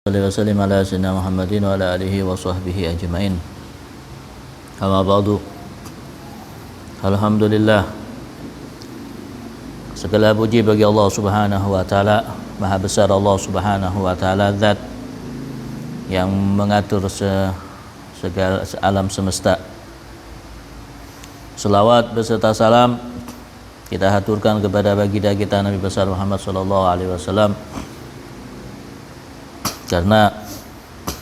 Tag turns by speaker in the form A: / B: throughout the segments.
A: Wasallam ala sayyidina Muhammadin wa ala alihi wa sahbihi ajma'in. Amma ba'du. Alhamdulillah, segala puji bagi Allah Subhanahu wa taala. Maha besar Allah Subhanahu wa taala, zat yang mengatur segala alam semesta. Selawat beserta salam kita haturkan kepada baginda kita Nabi besar Muhammad sallallahu alaihi wasallam, karena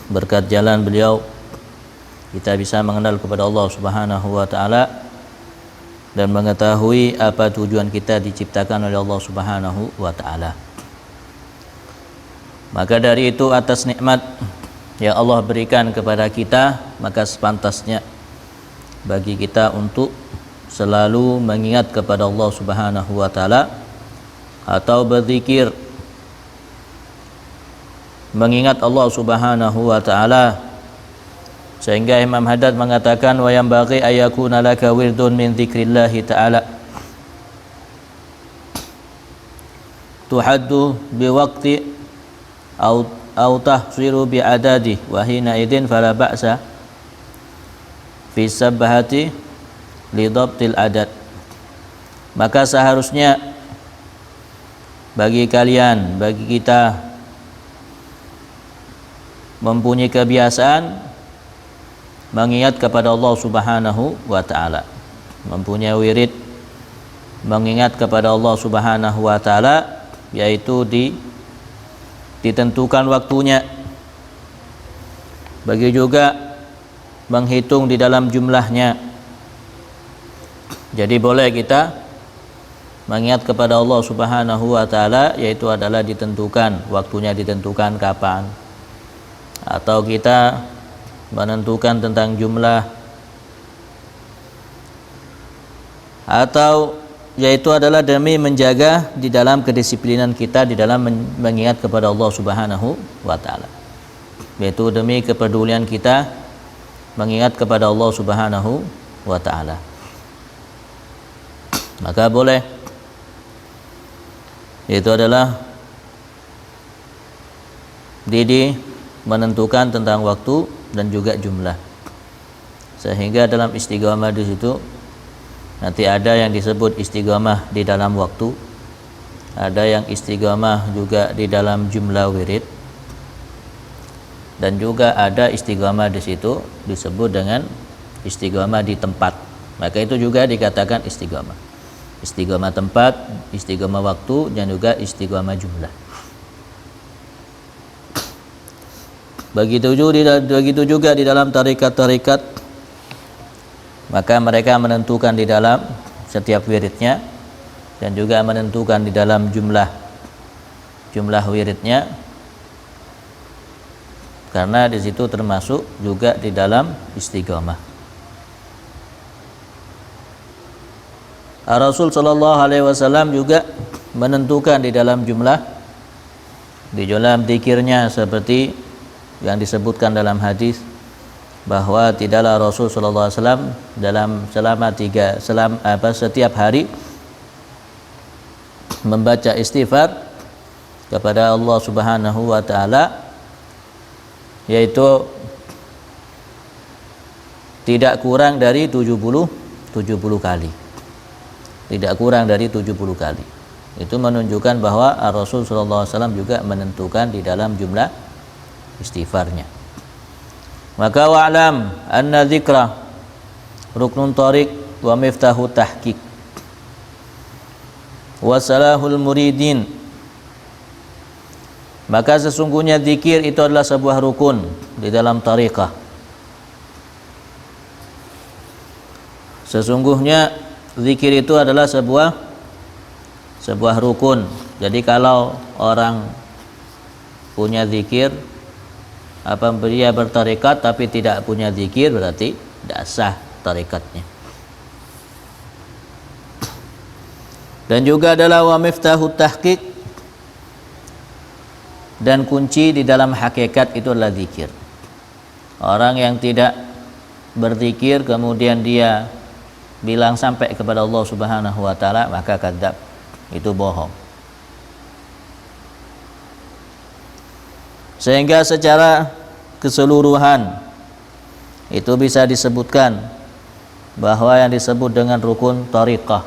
A: berkat jalan beliau kita bisa mengenal kepada Allah Subhanahu wa taala dan mengetahui apa tujuan kita diciptakan oleh Allah Subhanahu wa taala. Maka dari itu, atas nikmat yang Allah berikan kepada kita, maka sepantasnya bagi kita untuk selalu mengingat kepada Allah Subhanahu wa taala atau berzikir, mengingat Allah Subhanahu wa taala, sehingga Imam Haddad mengatakan wa yanbaghi ayakuna laka wirdun min dzikrillah taala tuhaddu biwaqti au tahsiru bi'adadi wa hina idin fala ba'sa fi sabbahati li dhabtil adad. Maka seharusnya bagi kalian, bagi kita, mempunyai kebiasaan mengingat kepada Allah Subhanahu wa taala, mempunyai wirid mengingat kepada Allah Subhanahu wa taala, yaitu ditentukan waktunya. Bagi juga menghitung di dalam jumlahnya. Jadi boleh kita mengingat kepada Allah Subhanahu wa taala, yaitu adalah ditentukan waktunya, ditentukan kapan, atau kita menentukan tentang jumlah, atau yaitu adalah demi menjaga di dalam kedisiplinan kita di dalam mengingat kepada Allah Subhanahu wa taala, yaitu demi kepedulian kita mengingat kepada Allah Subhanahu wa taala. Maka boleh, yaitu adalah menentukan tentang waktu dan juga jumlah, sehingga dalam istiqamah di situ nanti ada yang disebut istiqamah di dalam waktu, ada yang istiqamah juga di dalam jumlah wirid, dan juga ada istiqamah di situ disebut dengan istiqamah di tempat. Maka itu juga dikatakan istiqamah. Istiqamah tempat, istiqamah waktu, dan juga istiqamah jumlah. Begitu juga di dalam tarikat-tarikat, maka mereka menentukan di dalam setiap wiridnya dan juga menentukan di dalam jumlah wiridnya, karena di situ termasuk juga di dalam istiqamah. Rasul sallallahu alaihi wasallam juga menentukan di dalam di dalam zikirnya, seperti yang disebutkan dalam hadis bahwa tidaklah Rasul sallallahu alaihi wasallam setiap hari membaca istighfar kepada Allah Subhanahu wa taala, yaitu tidak kurang dari 70 kali. Tidak kurang dari 70 kali. Itu menunjukkan bahwa Rasul sallallahu alaihi wasallam juga menentukan di dalam jumlah istighfarnya. Maka wa'lam anna dzikra ruknun tariq wa miftahu tahqiq wa salahul muridin. Maka sesungguhnya zikir itu adalah sebuah rukun di dalam tariqah. Sesungguhnya zikir itu adalah sebuah rukun. Jadi kalau orang punya zikir, dia bertarekat tapi tidak punya zikir, berarti tidak sah tarekatnya. Dan juga adalah wa miftahu tahqiq, dan kunci di dalam hakikat itu adalah zikir. Orang yang tidak berzikir kemudian dia bilang sampai kepada Allah Subhanahu wa taala, maka kadzab, itu bohong. Sehingga secara keseluruhan itu bisa disebutkan bahwa yang disebut dengan rukun thariqah.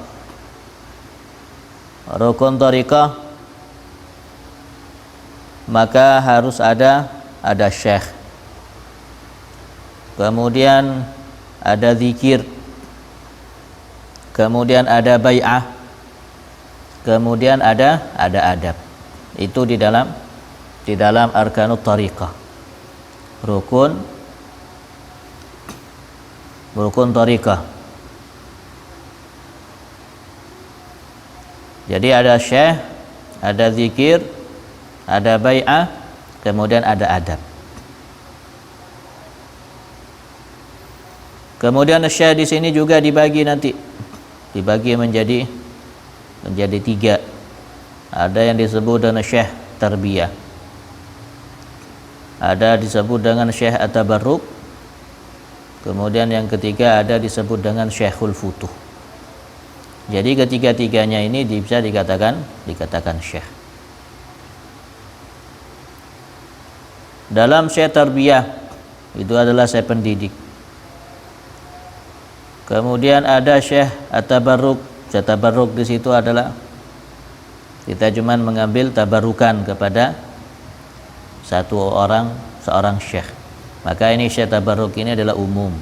A: Rukun thariqah maka harus ada syekh. Kemudian ada zikir. Kemudian ada bai'ah. Kemudian ada adab. Itu di dalam arkanut thariqah. Rukun thariqah. Jadi ada syekh, ada zikir, ada bai'ah, kemudian ada adab. Kemudian syekh di sini juga dibagi menjadi 3. Ada yang disebut dengan syekh tarbiyah. Ada disebut dengan syekh at-tabarruk. Kemudian yang ketiga ada disebut dengan syekhul futuh. Jadi ketiga-tiganya ini bisa dikatakan syekh. Dalam syekh tarbiyah itu adalah syekh pendidik. Kemudian ada syekh at-tabarruk. Syekh tabarruk di situ adalah kita cuma mengambil tabarukan kepada seorang syekh. Maka ini syekh tabarruk ini adalah umum.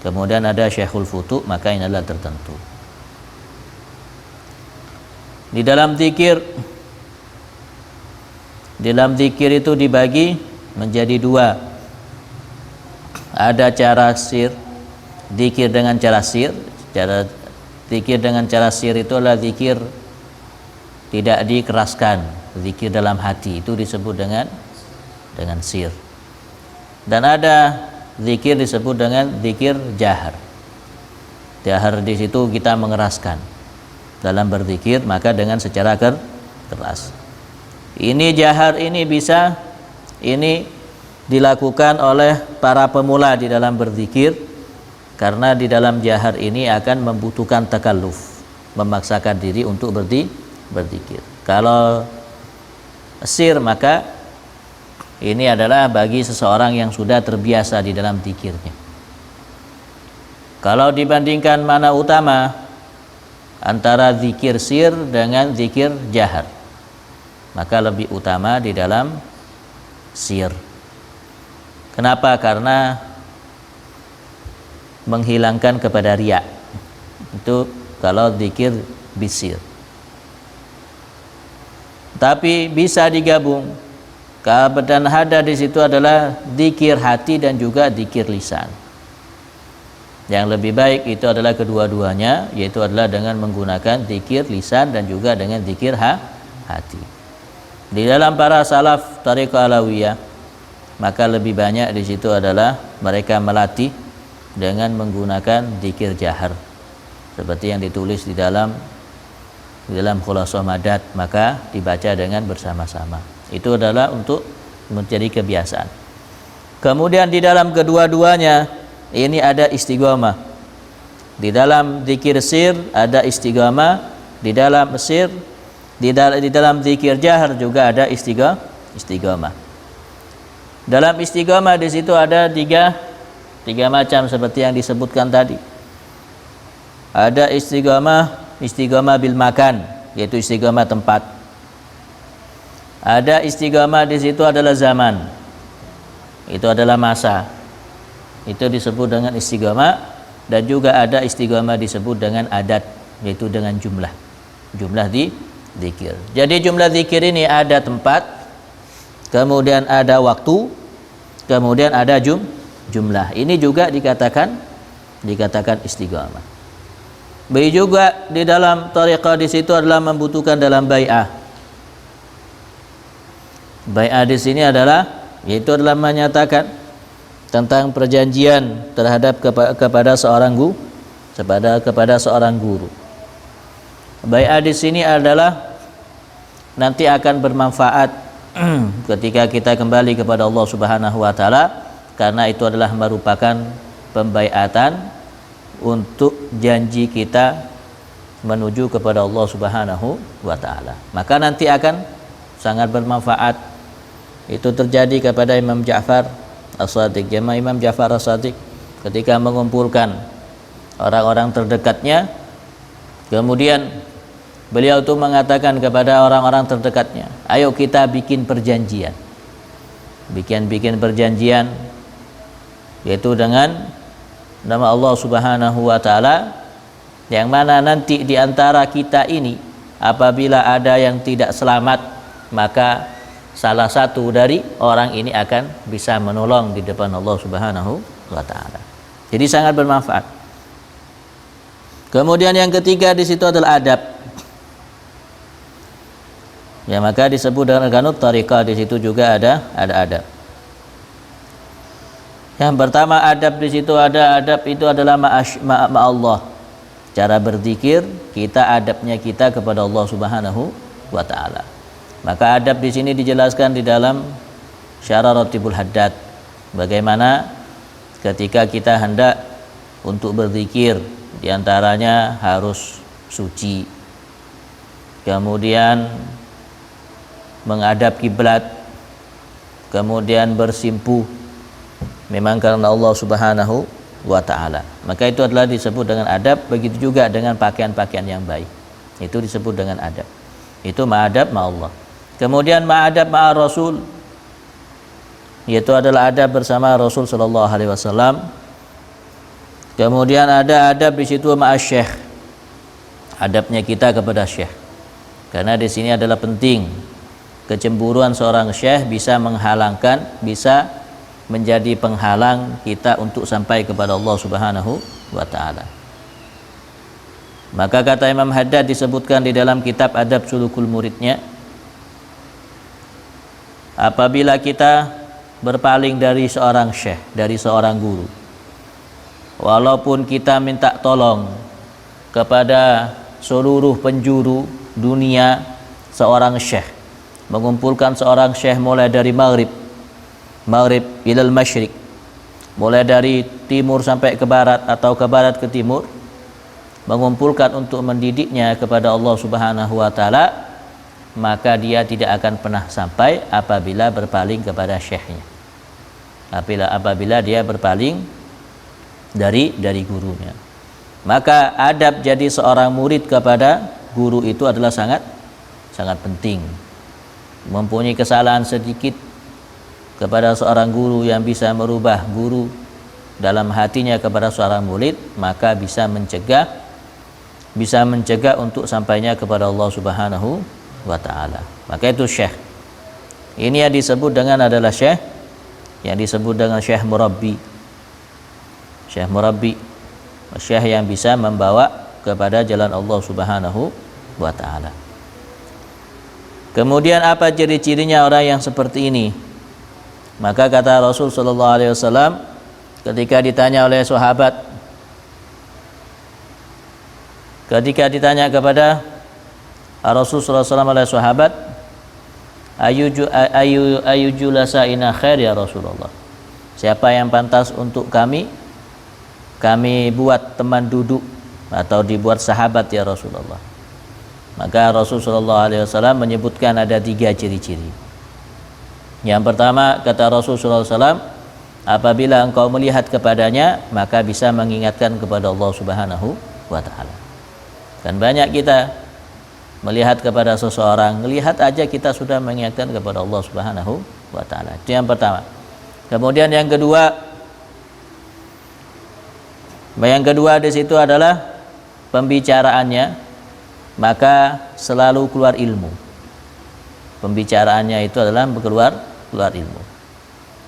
A: Kemudian ada syekhul futuh, maka ini adalah tertentu. Di dalam zikir itu dibagi menjadi 2. Ada cara sir, zikir dengan cara sir. Zikir dengan cara sir itu adalah zikir tidak dikeraskan, zikir dalam hati, itu disebut dengan sir. Dan ada zikir disebut dengan zikir jahar. Jahar di situ kita mengeraskan dalam berzikir, maka dengan secara keras. Ini jahar ini dilakukan oleh para pemula di dalam berzikir, karena di dalam jahar ini akan membutuhkan takalluf, memaksakan diri untuk berzikir. Kalau sir maka ini adalah bagi seseorang yang sudah terbiasa di dalam zikirnya. Kalau dibandingkan mana utama antara zikir sir dengan zikir jahar, maka lebih utama di dalam sir. Kenapa? Karena menghilangkan kepada riya. Itu kalau zikir bisir. Tapi bisa digabung. Dan ada di situ adalah zikir hati dan juga zikir lisan. Yang lebih baik itu adalah kedua-duanya, yaitu adalah dengan menggunakan zikir lisan dan juga dengan zikir hati. Di dalam para salaf Thariqah Alawiyah, maka lebih banyak di situ adalah mereka melatih dengan menggunakan zikir jahar, seperti yang ditulis di dalam Khulasah Madad, maka dibaca dengan bersama-sama. Itu adalah untuk menjadi kebiasaan. Kemudian di dalam kedua-duanya ini ada istiqamah. Di dalam zikir sir ada istiqamah, di dalam sir di dalam zikir jahar juga ada istiqamah. Dalam istiqamah di situ ada tiga macam seperti yang disebutkan tadi. Ada istiqamah bil makan, yaitu istiqamah tempat. Ada istiqamah di situ adalah zaman. Itu adalah masa. Itu disebut dengan istiqamah. Dan juga ada istiqamah disebut dengan adat, yaitu dengan jumlah di zikir. Jadi jumlah zikir ini ada tempat, kemudian ada waktu, kemudian ada jumlah. Ini juga dikatakan istiqamah. Begitu juga di dalam thariqah di situ adalah membutuhkan dalam bai'ah. Bai'ah di sini adalah menyatakan tentang perjanjian terhadap kepada seorang guru. Bai'ah di sini adalah nanti akan bermanfaat ketika kita kembali kepada Allah Subhanahu wa taala, karena itu adalah merupakan pembaiatan untuk janji kita menuju kepada Allah Subhanahu wa taala. Maka nanti akan sangat bermanfaat Itu terjadi kepada Imam Ja'far As-Shadiq. Imam Ja'far As-Shadiq ketika mengumpulkan orang-orang terdekatnya, kemudian beliau itu mengatakan kepada orang-orang terdekatnya, ayo kita bikin perjanjian. Bikin perjanjian, yaitu dengan nama Allah Subhanahu wa taala, yang mana nanti di antara kita ini apabila ada yang tidak selamat, maka salah satu dari orang ini akan bisa menolong di depan Allah Subhanahu wa taala. Jadi sangat bermanfaat. Kemudian yang ketiga di situ adalah adab. Ya, maka disebut dengan ganut tariqah, di situ juga ada adab. Yang pertama adab di situ adab itu adalah Allah. Cara berzikir kita, adabnya kita kepada Allah Subhanahu wa taala. Maka adab di sini dijelaskan di dalam Syarah Ratibul Haddad. Bagaimana ketika kita hendak untuk berzikir, diantaranya harus suci, kemudian menghadap kiblat, kemudian bersimpuh memang karena Allah Subhanahu wa taala. Maka itu adalah disebut dengan adab. Begitu juga dengan pakaian-pakaian yang baik, itu disebut dengan adab. Itu ma'adab ma'allah. Kemudian ma'adab ma'a Rasul, yaitu adalah adab bersama Rasul sallallahu alaihi wasallam. Kemudian ada adab di situ ma'a syekh, adabnya kita kepada syekh. Karena di sini adalah penting, kecemburuan seorang syekh bisa menghalangkan, bisa menjadi penghalang kita untuk sampai kepada Allah Subhanahu wa taala. Maka kata Imam Haddad disebutkan di dalam kitab Adab Sulukul Muridnya, apabila kita berpaling dari seorang syekh, dari seorang guru, walaupun kita minta tolong kepada seluruh penjuru dunia seorang syekh, mengumpulkan seorang syekh mulai dari maghrib ilal masyriq, mulai dari timur sampai ke barat atau ke barat ke timur, mengumpulkan untuk mendidiknya kepada Allah Subhanahu wa taala, maka dia tidak akan pernah sampai apabila berpaling kepada syekhnya, apabila dia berpaling dari gurunya. Maka adab jadi seorang murid kepada guru itu adalah sangat penting. Mempunyai kesalahan sedikit kepada seorang guru yang bisa merubah guru dalam hatinya kepada seorang murid, maka bisa mencegah untuk sampainya kepada Allah Subhanahu wa taala. Maka itu syekh. Ini yang disebut dengan adalah syekh, yang disebut dengan syekh murabbi. Syekh murabbi, syekh yang bisa membawa kepada jalan Allah Subhanahu wa taala. Kemudian apa ciri-cirinya orang yang seperti ini? Maka kata Rasul sallallahu alaihi wasallam ketika ditanya oleh sahabat, ketika ditanya kepada Rasul sallallahu alaihi wasallam oleh sahabat, ayu julasaina khair ya Rasulullah, siapa yang pantas untuk kami buat teman duduk atau dibuat sahabat ya Rasulullah? Maka Rasul sallallahu alaihi wasallam menyebutkan ada 3 ciri-ciri. Yang pertama kata Rasul sallallahu alaihi wasallam, apabila engkau melihat kepadanya maka bisa mengingatkan kepada Allah Subhanahu wa taala. Dan banyak kita melihat kepada seseorang, melihat aja kita sudah mengingatkan kepada Allah Subhanahu wa taala. Itu yang pertama. Kemudian yang kedua di situ adalah pembicaraannya, maka selalu keluar ilmu. Pembicaraannya itu adalah keluar ilmu.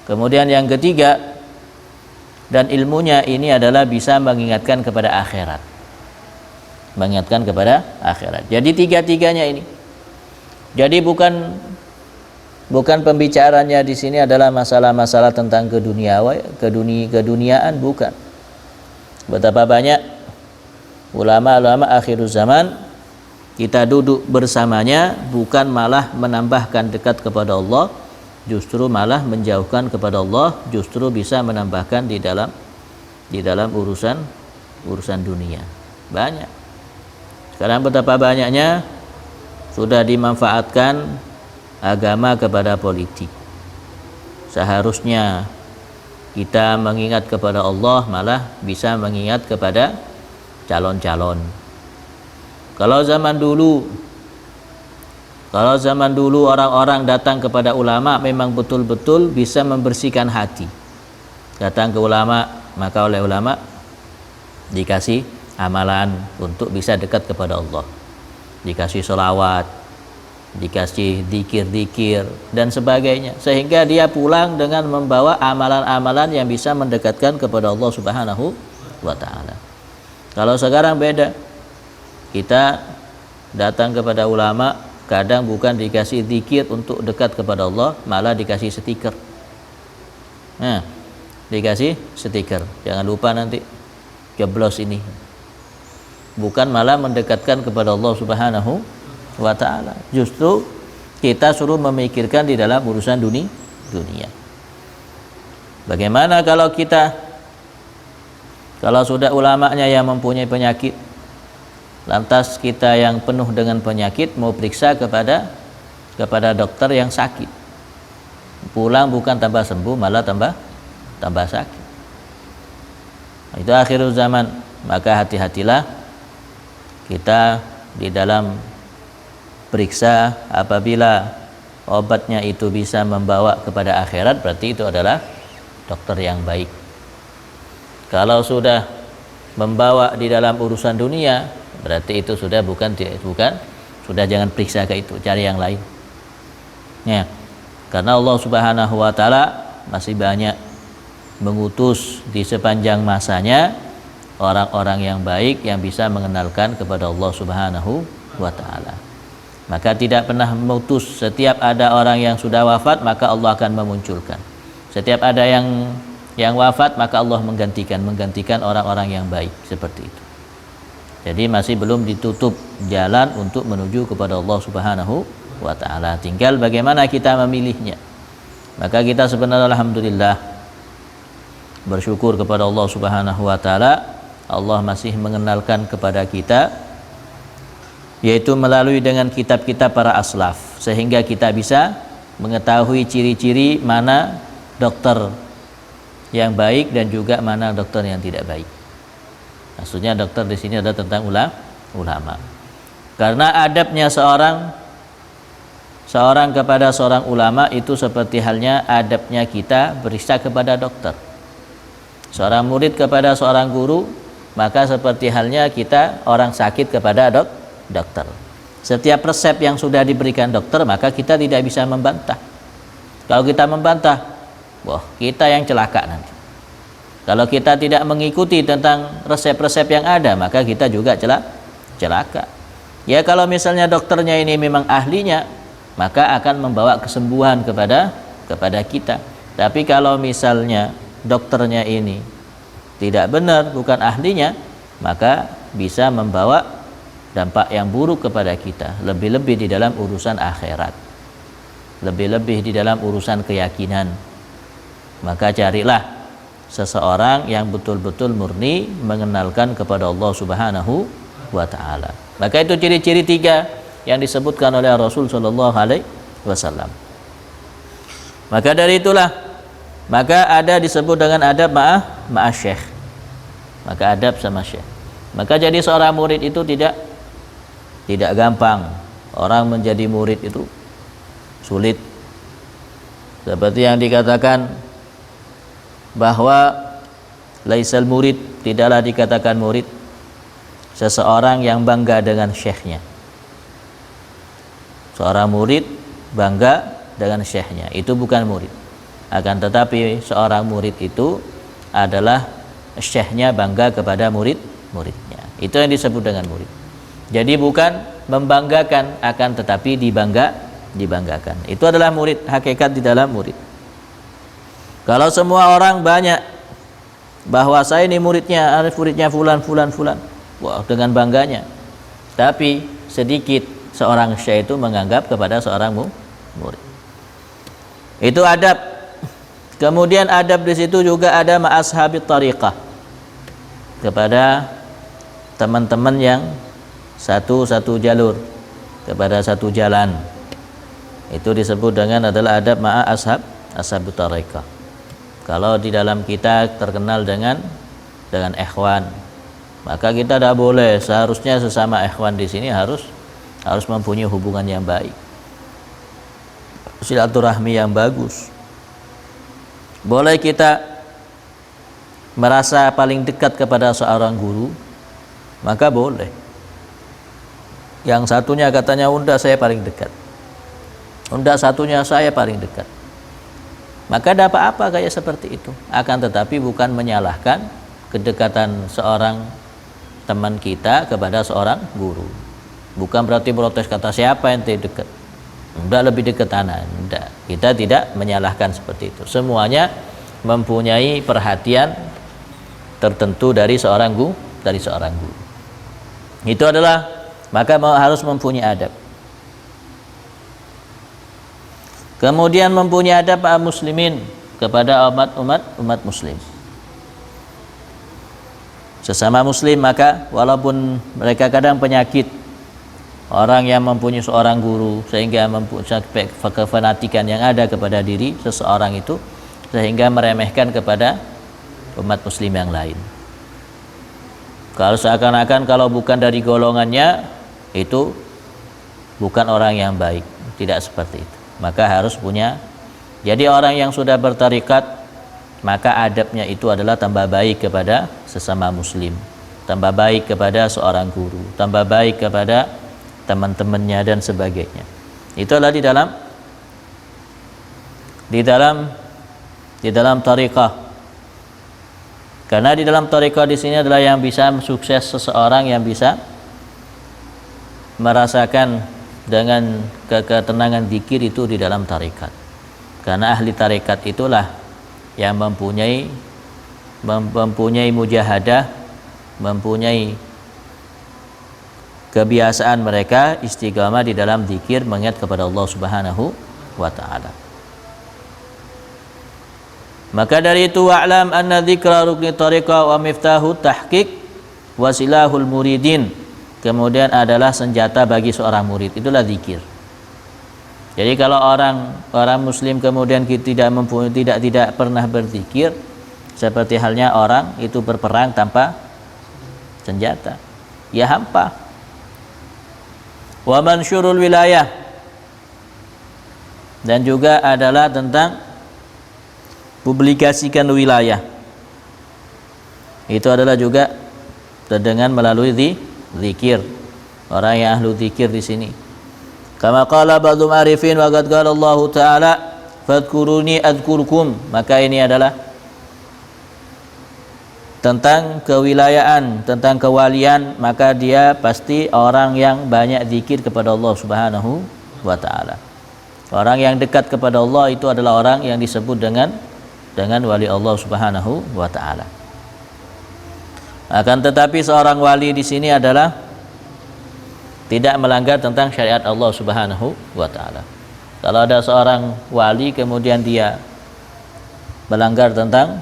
A: Kemudian yang ketiga, dan ilmunya ini adalah bisa mengingatkan kepada akhirat. Mengingatkan kepada akhirat. Jadi 3-tiganya ini. Jadi bukan pembicaranya di sini adalah masalah-masalah tentang keduniaan, bukan. Betapa banyak ulama-ulama akhirul zaman kita duduk bersamanya bukan malah menambahkan dekat kepada Allah, justru malah menjauhkan kepada Allah, justru bisa menambahkan di dalam urusan dunia. Banyak. Sekarang betapa banyaknya sudah dimanfaatkan agama kepada politik. seharusnya kita mengingat kepada Allah malah bisa mengingat kepada calon-calon. Kalau zaman dulu orang-orang datang kepada ulama memang betul-betul bisa membersihkan hati. Datang ke ulama, maka oleh ulama dikasih amalan untuk bisa dekat kepada Allah. Dikasih sholawat, dikasih dikir-dikir dan sebagainya, sehingga dia pulang dengan membawa amalan-amalan yang bisa mendekatkan kepada Allah Subhanahu wa ta'ala. Kalau sekarang beda, kita datang kepada ulama kadang bukan dikasih zikir untuk dekat kepada Allah, malah dikasih stiker. Nah, dikasih stiker, jangan lupa nanti jeblos ini, bukan malah mendekatkan kepada Allah Subhanahu wa ta'ala. Justru kita suruh memikirkan di dalam urusan dunia. Bagaimana kalau sudah ulamanya yang mempunyai penyakit, lantas kita yang penuh dengan penyakit mau periksa kepada dokter yang sakit, pulang bukan tambah sembuh malah tambah sakit. Itu akhir zaman. Maka hati-hatilah kita di dalam periksa. Apabila obatnya itu bisa membawa kepada akhirat, berarti itu adalah dokter yang baik. Kalau sudah membawa di dalam urusan dunia, berarti itu sudah bukan, sudah jangan periksa ke itu, cari yang lain. Ya, karena Allah Subhanahu wa ta'ala masih banyak mengutus di sepanjang masanya orang-orang yang baik yang bisa mengenalkan kepada Allah Subhanahu wa ta'ala. Maka tidak pernah memutus. Setiap ada orang yang sudah wafat, maka Allah akan memunculkan. Setiap ada yang wafat, maka Allah menggantikan orang-orang yang baik seperti itu. Jadi masih belum ditutup jalan untuk menuju kepada Allah Subhanahu wa ta'ala. Tinggal bagaimana kita memilihnya. Maka kita sebenarnya alhamdulillah bersyukur kepada Allah Subhanahu wa ta'ala. Allah masih mengenalkan kepada kita, yaitu melalui dengan kitab-kitab para aslaf, sehingga kita bisa mengetahui ciri-ciri mana dokter yang baik dan juga mana dokter yang tidak baik. Maksudnya dokter di sini ada tentang ulama. Karena adabnya seorang kepada seorang ulama itu seperti halnya adabnya kita beristirahat kepada dokter. Seorang murid kepada seorang guru, maka seperti halnya kita orang sakit kepada dokter. Setiap resep yang sudah diberikan dokter, maka kita tidak bisa membantah. Kalau kita membantah, wah, kita yang celaka nanti. Kalau kita tidak mengikuti tentang resep-resep yang ada, maka kita juga celaka. Ya, kalau misalnya dokternya ini memang ahlinya, maka akan membawa kesembuhan kepada kita. Tapi kalau misalnya dokternya ini tidak benar, bukan ahlinya, maka bisa membawa dampak yang buruk kepada kita, lebih-lebih di dalam urusan akhirat, lebih-lebih di dalam urusan keyakinan. Maka carilah seseorang yang betul-betul murni mengenalkan kepada Allah Subhanahu wa ta'ala. Maka itu ciri-ciri 3 yang disebutkan oleh Rasul sallallahu alaihi wasallam. Maka dari itulah, maka ada disebut dengan adab ma'as syekh. Maka adab sama syekh. Maka jadi seorang murid itu tidak gampang. Orang menjadi murid itu sulit. Seperti yang dikatakan bahwa laisal murid, tidaklah dikatakan murid seseorang yang bangga dengan syekhnya. Seorang murid bangga dengan syekhnya, itu bukan murid. Akan tetapi seorang murid itu adalah syekhnya bangga kepada muridnya. Itu yang disebut dengan murid. Jadi bukan membanggakan, akan tetapi dibanggakan. Itu adalah murid, hakikat di dalam murid. Kalau semua orang banyak bahwa saya ini muridnya fulan, wah, dengan bangganya. Tapi sedikit seorang syekh itu menganggap kepada seorang murid. Itu adab. Kemudian adab di situ juga ada ma'ashabit tariqah, kepada teman-teman yang satu jalur, kepada satu jalan. Itu disebut dengan adalah adab ashabut thariqah. Kalau di dalam kita terkenal dengan ikhwan, maka kita tidak boleh, seharusnya sesama ikhwan di sini harus mempunyai hubungan yang baik, silaturahmi yang bagus. Boleh kita merasa paling dekat kepada seorang guru, maka boleh. Yang satunya katanya, unda saya paling dekat, unda satunya saya paling dekat, maka ada apa-apa kayak seperti itu. Akan tetapi bukan menyalahkan kedekatan seorang teman kita kepada seorang guru. Bukan berarti protes, kata siapa yang dekat, udah lebih dekat anak. Enggak. Kita tidak menyalahkan seperti itu. Semuanya mempunyai perhatian tertentu dari seorang guru. Itu adalah, maka harus mempunyai adab. Kemudian mempunyai adab muslimin kepada umat muslim. Sesama muslim, maka walaupun mereka kadang penyakit, orang yang mempunyai seorang guru sehingga mempunyai kefanatikan yang ada kepada diri seseorang itu, sehingga meremehkan kepada umat muslim yang lain. Kalau seakan-akan kalau bukan dari golongannya itu bukan orang yang baik, tidak seperti itu. Maka harus punya. Jadi orang yang sudah bertarikat, maka adabnya itu adalah tambah baik kepada sesama muslim, tambah baik kepada seorang guru, tambah baik kepada teman-temannya dan sebagainya. Itu adalah di dalam tariqah. Karena di dalam tariqah di sini adalah yang bisa sukses seseorang, yang bisa merasakan dengan ketenangan zikir itu di dalam tariqat. Karena ahli tariqat itulah yang mempunyai mujahadah, mempunyai kebiasaan mereka istiqamah di dalam zikir, mengingat kepada Allah Subhanahu wa taala. Maka dari itu, wa'lam anna dzikra rukni tariqah wa miftahu tahqiq wa silahul muridin. Kemudian adalah senjata bagi seorang murid, itulah zikir. Jadi kalau orang muslim kemudian tidak pernah berzikir, seperti halnya orang itu berperang tanpa senjata, ya hampa. Wa mansyurul wilayah, dan juga adalah tentang publikasikan wilayah. Itu adalah juga dengan melalui zikir. Orang yang ahlu zikir di sini. Kama qala ba'dhum arifin wa qad qala Allah Ta'ala fadhkuruni adzkurkum. Maka ini adalah tentang kewilayaan, tentang kewalian, maka dia pasti orang yang banyak zikir kepada Allah Subhanahu wa taala. Orang yang dekat kepada Allah itu adalah orang yang disebut dengan wali Allah Subhanahu wa taala. Akan tetapi seorang wali di sini adalah tidak melanggar tentang syariat Allah Subhanahu wa taala. Kalau ada seorang wali kemudian dia melanggar tentang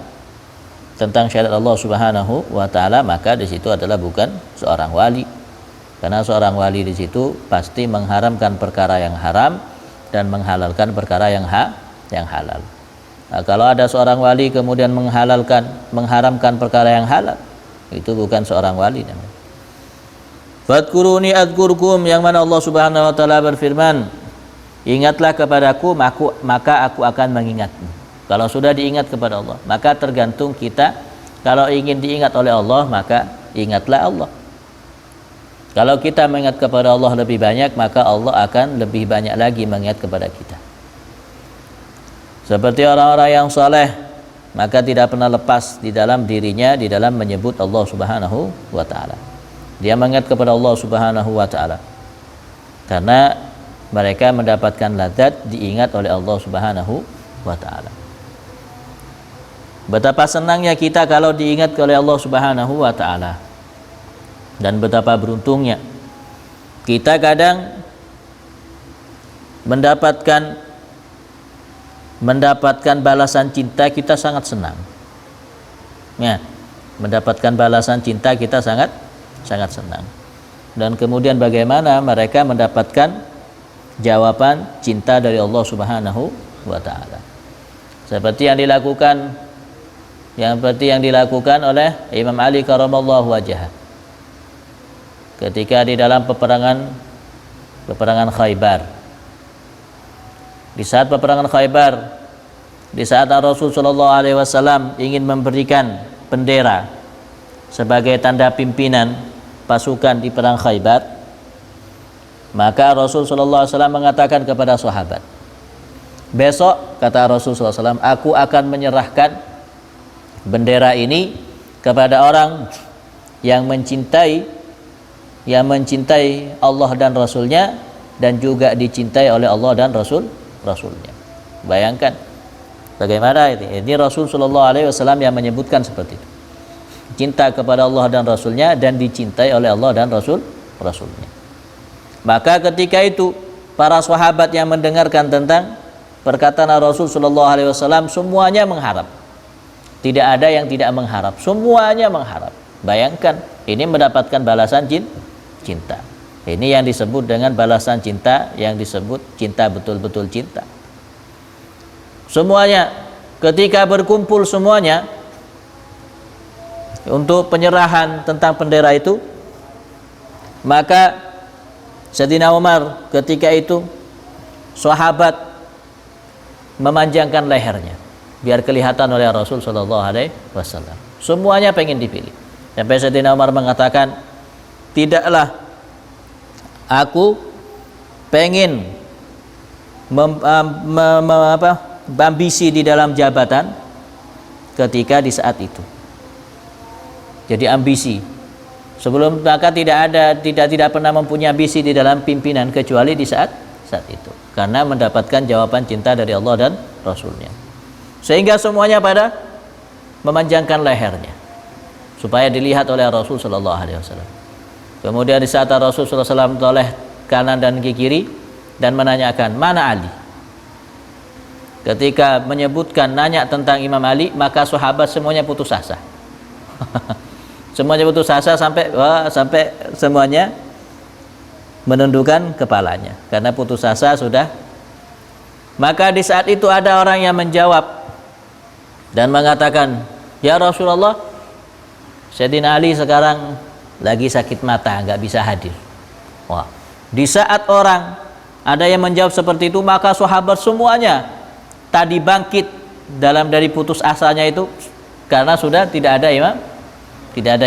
A: syariat Allah Subhanahu wa taala, maka di situ adalah bukan seorang wali. Karena seorang wali di situ pasti mengharamkan perkara yang haram dan menghalalkan perkara yang halal. Nah, kalau ada seorang wali kemudian mengharamkan perkara yang halal, itu bukan seorang wali namanya. Fadkuruni adzkurkum, yang mana Allah Subhanahu wa taala berfirman, ingatlah kepadaku maka aku akan mengingatmu. Kalau sudah diingat kepada Allah, maka tergantung kita. Kalau ingin diingat oleh Allah, maka ingatlah Allah. Kalau kita mengingat kepada Allah lebih banyak, maka Allah akan lebih banyak lagi mengingat kepada kita. Seperti orang-orang yang saleh, maka tidak pernah lepas di dalam dirinya di dalam menyebut Allah Subhanahu wa taala. Dia mengingat kepada Allah Subhanahu wa taala. Karena mereka mendapatkan ladzat diingat oleh Allah Subhanahu wa taala. Betapa senangnya kita kalau diingat oleh Allah Subhanahu wa taala. Dan betapa beruntungnya kita kadang mendapatkan balasan cinta, kita sangat senang. Ya, mendapatkan balasan cinta kita sangat senang. Dan kemudian bagaimana mereka mendapatkan jawaban cinta dari Allah Subhanahu wa taala. seperti yang dilakukan oleh Imam Ali karramallahu wajhah ketika di dalam peperangan Khaybar. Di saat peperangan Khaybar, di saat Rasul sallallahu alaihi wasallam ingin memberikan bendera sebagai tanda pimpinan pasukan di perang Khaybar, maka Rasul sallallahu alaihi wasallam mengatakan kepada sahabat, besok, kata Rasul sallallahu alaihi wasallam, aku akan menyerahkan bendera ini kepada orang yang mencintai Allah dan Rasulnya, dan juga dicintai oleh Allah dan Rasulnya. Bayangkan bagaimana ini Rasul sallallahu alaihi wasallam yang menyebutkan seperti itu. Cinta kepada Allah dan Rasulnya dan dicintai oleh Allah dan Rasulnya. Maka ketika itu para sahabat yang mendengarkan tentang perkataan Rasul sallallahu alaihi wasallam semuanya mengharap. Tidak ada yang tidak mengharap, semuanya mengharap. Bayangkan, ini mendapatkan balasan cinta. Ini yang disebut dengan balasan cinta, yang disebut cinta betul-betul cinta. Semuanya ketika berkumpul semuanya untuk penyerahan tentang bendera itu, maka Sayyidina Umar ketika itu sahabat memanjangkan lehernya biar kelihatan oleh Rasul sallallahu alaihi wasallam. Semuanya pengen dipilih. Sampai Sayyidina Umar mengatakan, tidaklah aku pengen ambisi di dalam jabatan ketika di saat itu. Jadi ambisi. Sebelum maka tidak pernah mempunyai ambisi di dalam pimpinan kecuali di saat itu. Karena mendapatkan jawaban cinta dari Allah dan Rasulnya. Sehingga semuanya pada memanjangkan lehernya supaya dilihat oleh Rasul sallallahu alaihi wasallam. Kemudian di saat Rasul sallallahu alaihi wasallam toleh kanan dan ke kiri dan menanyakan, mana Ali? Ketika menyebutkan nanya tentang Imam Ali, maka sahabat semuanya putus asa. Semuanya putus asa sampai semuanya menundukkan kepalanya karena putus asa sudah. Maka di saat itu ada orang yang menjawab dan mengatakan, ya Rasulullah, Sayyidina Ali sekarang lagi sakit mata, nggak bisa hadir. Wah, di saat orang ada yang menjawab seperti itu, maka sahabat semuanya tadi bangkit dari putus asanya itu karena sudah tidak ada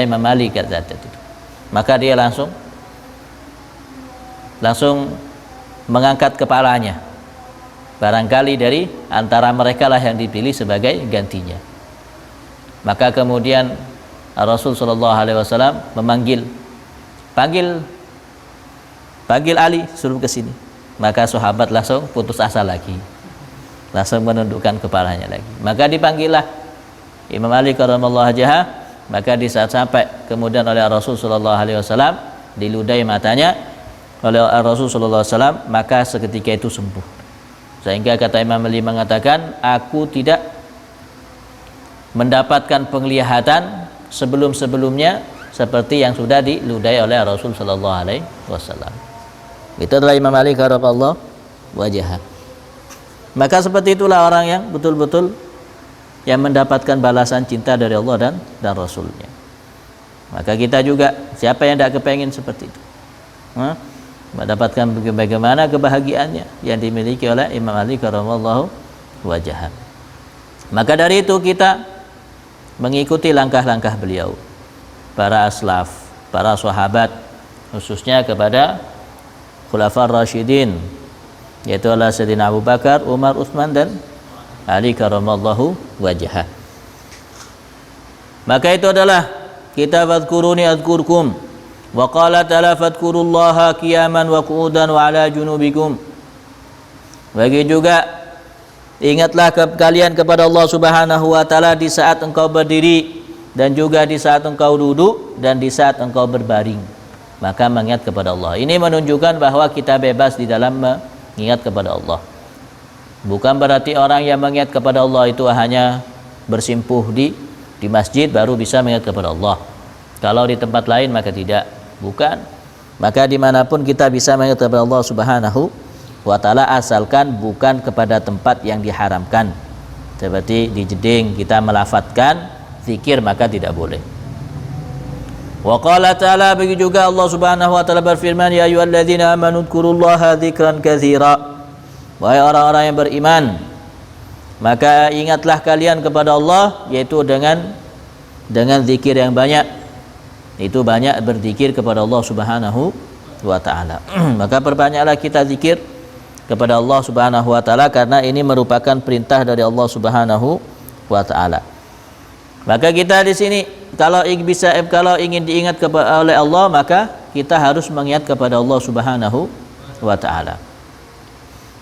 A: Imam Ali kata itu. Maka dia langsung mengangkat kepalanya. Barangkali dari antara mereka lah yang dipilih sebagai gantinya. Maka kemudian Rasul sallallahu alaihi wasallam panggil Ali, suruh ke sini. Maka sahabat langsung putus asa lagi. Langsung menundukkan kepalanya lagi. Maka dipanggillah Imam Ali karramallahu wajhah. Maka di saat sampai kemudian oleh Rasul sallallahu alaihi wasallam diludahi matanya oleh Rasul sallallahu alaihi wasallam, maka seketika itu sembuh. Sehingga kata Imam Ali mengatakan, aku tidak mendapatkan penglihatan sebelum-sebelumnya seperti yang sudah diludahi oleh Rasul sallallahu alaihi wasallam. Itu adalah Imam Ali karramallahu wajhah. Maka seperti itulah orang yang betul-betul yang mendapatkan balasan cinta dari Allah dan Rasulnya. Maka kita juga, siapa yang tidak kepengin seperti itu? Mendapatkan bagaimana kebahagiaannya yang dimiliki oleh Imam Ali karramallahu wajhah. Maka dari itu kita mengikuti langkah-langkah beliau, para aslaf, para sahabat, khususnya kepada Khulafaur Rasyidin, yaitu adalah Sayyidina Abu Bakar, Umar, Utsman dan Ali karramallahu wajhah. Maka itu adalah kita fadhkuruni adzkurkum wa qala ta'ala fadhkurullaha qiyaman wa qu'udan wa ala junubikum. Bagi juga ingatlah kalian kepada Allah Subhanahu wa taala di saat engkau berdiri dan juga di saat engkau duduk dan di saat engkau berbaring. Maka mengingat kepada Allah. Ini menunjukkan bahwa kita bebas di dalam mengingat kepada Allah. Bukan berarti orang yang mengingat kepada Allah itu hanya bersimpuh di masjid baru bisa mengingat kepada Allah. Kalau di tempat lain maka tidak. Bukan. Maka dimanapun kita bisa mengingat kepada Allah Subhanahu wa ta'ala, asalkan bukan kepada tempat yang diharamkan. seperti di jeding kita melafatkan zikir, maka tidak boleh. Wa qala ta'ala, begitu juga Allah Subhanahu wa taala berfirman, ya ayyuhalladzina amanu dzkurullaha dzikran katsira. Wahai orang-orang yang beriman, maka ingatlah kalian kepada Allah, yaitu dengan zikir yang banyak. Itu banyak berzikir kepada Allah Subhanahu wa taala. Maka perbanyaklah kita zikir kepada Allah Subhanahu wa taala, karena ini merupakan perintah dari Allah Subhanahu wa taala. Maka kita di sini kalau ingin diingat oleh Allah, maka kita harus mengingat kepada Allah Subhanahu wa taala.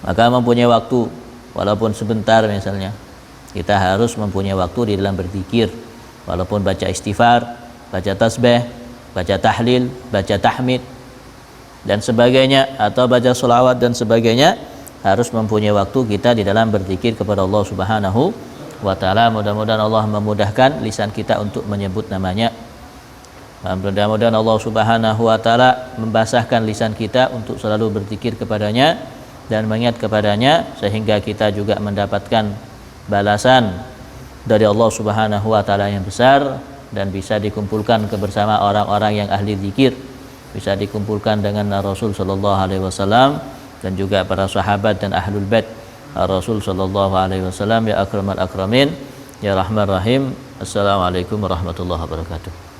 A: Maka mempunyai waktu walaupun sebentar, misalnya kita harus mempunyai waktu di dalam berzikir, walaupun baca istighfar, baca tasbih, baca tahlil, baca tahmid dan sebagainya, atau baca sholawat dan sebagainya, harus mempunyai waktu kita di dalam berzikir kepada Allah Subhanahu wa ta'ala. Mudah-mudahan Allah memudahkan lisan kita untuk menyebut namanya. Mudah-mudahan Allah Subhanahu wa ta'ala membasahkan lisan kita untuk selalu berzikir kepadanya dan mengingat kepadanya, sehingga kita juga mendapatkan balasan dari Allah Subhanahu wa ta'ala yang besar, dan bisa dikumpulkan bersama orang-orang yang ahli zikir, bisa dikumpulkan dengan Rasul sallallahu alaihi wasallam dan juga para sahabat dan ahlul bait Rasul sallallahu alaihi wasallam. Ya akramal akramin, ya rahman rahim. Assalamualaikum warahmatullahi wabarakatuh.